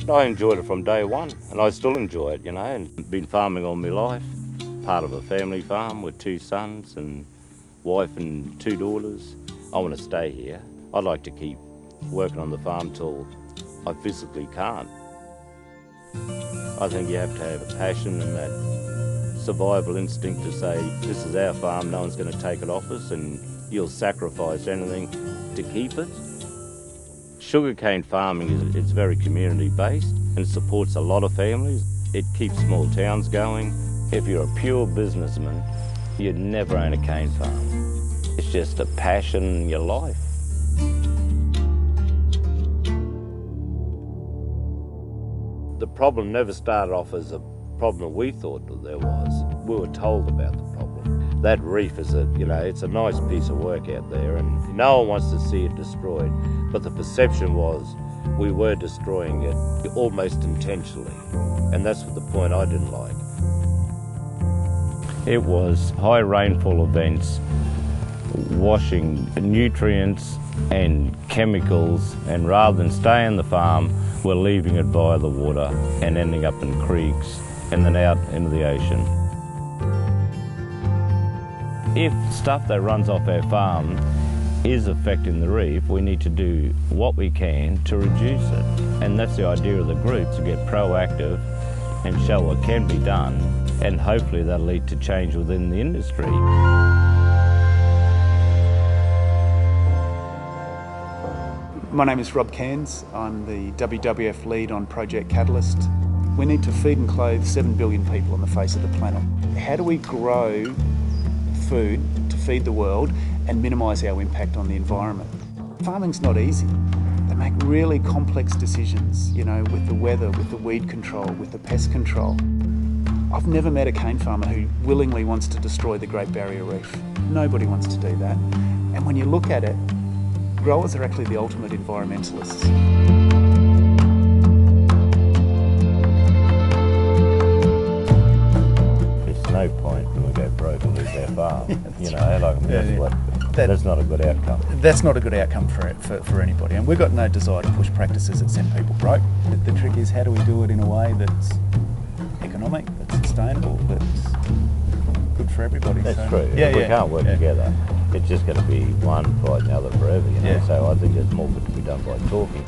I enjoyed it from day one, and I still enjoy it, and been farming all my life. Part of a family farm with 2 sons and wife and 2 daughters. I want to stay here. I'd like to keep working on the farm till I physically can't. I think you have to have a passion and that survival instinct to say, this is our farm, no one's going to take it off us, and you'll sacrifice anything to keep it. Sugarcane farming is very community based and supports a lot of families. It keeps small towns going. If you're a pure businessman, you'd never own a cane farm. It's just a passion in your life. The problem never started off as a problem we thought that there was. We were told about the problem. That reef is it's a nice piece of work out there, and no one wants to see it destroyed. But the perception was we were destroying it almost intentionally, and that's the point I didn't like. It was high rainfall events, washing nutrients and chemicals, and rather than stay on the farm, we're leaving it via the water and ending up in creeks and then out into the ocean. If stuff that runs off our farm is affecting the reef, we need to do what we can to reduce it. And that's the idea of the group, to get proactive and show what can be done, and hopefully that'll lead to change within the industry. My name is Rob Cairns. I'm the WWF lead on Project Catalyst. We need to feed and clothe 7 billion people on the face of the planet. How do we grow food to feed the world and minimise our impact on the environment? Farming's not easy. They make really complex decisions, with the weather, with the weed control, with the pest control. I've never met a cane farmer who willingly wants to destroy the Great Barrier Reef. Nobody wants to do that. And when you look at it, growers are actually the ultimate environmentalists. It's no point when we go broke and lose our farm. That's not a good outcome. That's not a good outcome for anybody. And we've got no desire to push practices that send people broke. The trick is, how do we do it in a way that's economic, that's sustainable, that's good for everybody? That's true. We can't work together. It's just going to be one fighting the other forever, So I think there's more that can be done by talking.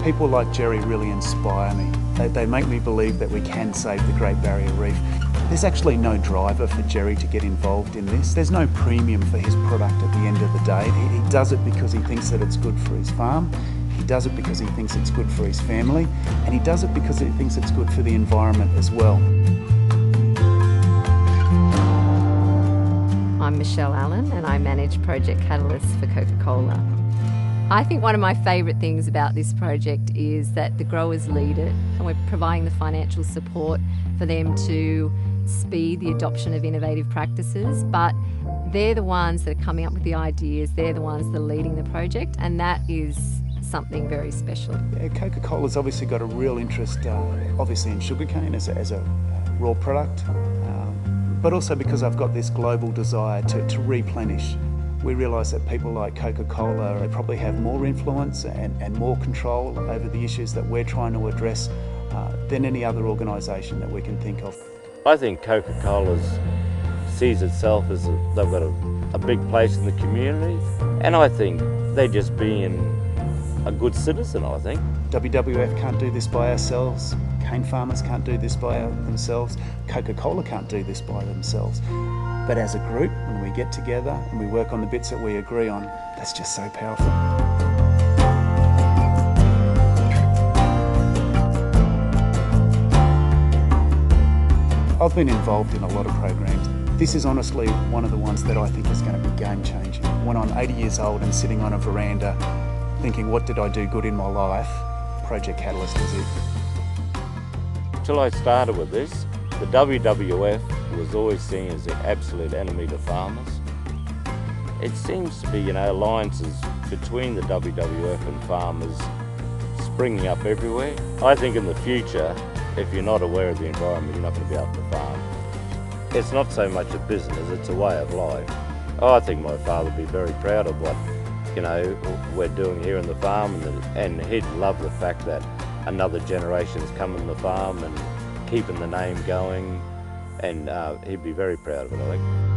People like Jerry really inspire me. They make me believe that we can save the Great Barrier Reef. There's actually no driver for Jerry to get involved in this. There's no premium for his product at the end of the day. He does it because he thinks that it's good for his farm. He does it because he thinks it's good for his family. And he does it because he thinks it's good for the environment as well. I'm Michelle Allen and I manage Project Catalyst for Coca-Cola. I think one of my favourite things about this project is that the growers lead it, and we're providing the financial support for them to speed the adoption of innovative practices, but they're the ones that are coming up with the ideas, they're the ones that are leading the project, and that is something very special. Yeah, Coca-Cola's obviously got a real interest obviously in sugarcane as a raw product, but also because I've got this global desire to replenish. We realise that people like Coca-Cola, they probably have more influence and more control over the issues that we're trying to address than any other organisation that we can think of. I think Coca-Cola sees itself as they've got a big place in the community, and I think they're just being a good citizen, I think. WWF can't do this by ourselves. Cane farmers can't do this by themselves. Coca-Cola can't do this by themselves. But as a group, when we get together and we work on the bits that we agree on, that's just so powerful. I've been involved in a lot of programs. This is honestly one of the ones that I think is going to be game-changing. When I'm 80 years old and sitting on a veranda thinking, what did I do good in my life? Project Catalyst is it. Until I started with this, the WWF was always seen as the absolute enemy to farmers. It seems to be, alliances between the WWF and farmers springing up everywhere. I think in the future, if you're not aware of the environment, you're not going to be able to farm. It's not so much a business, it's a way of life. I think my father would be very proud of what, we're doing here in the farm, and he'd love the fact that another generation's coming to the farm and keeping the name going, and he'd be very proud of it, I think.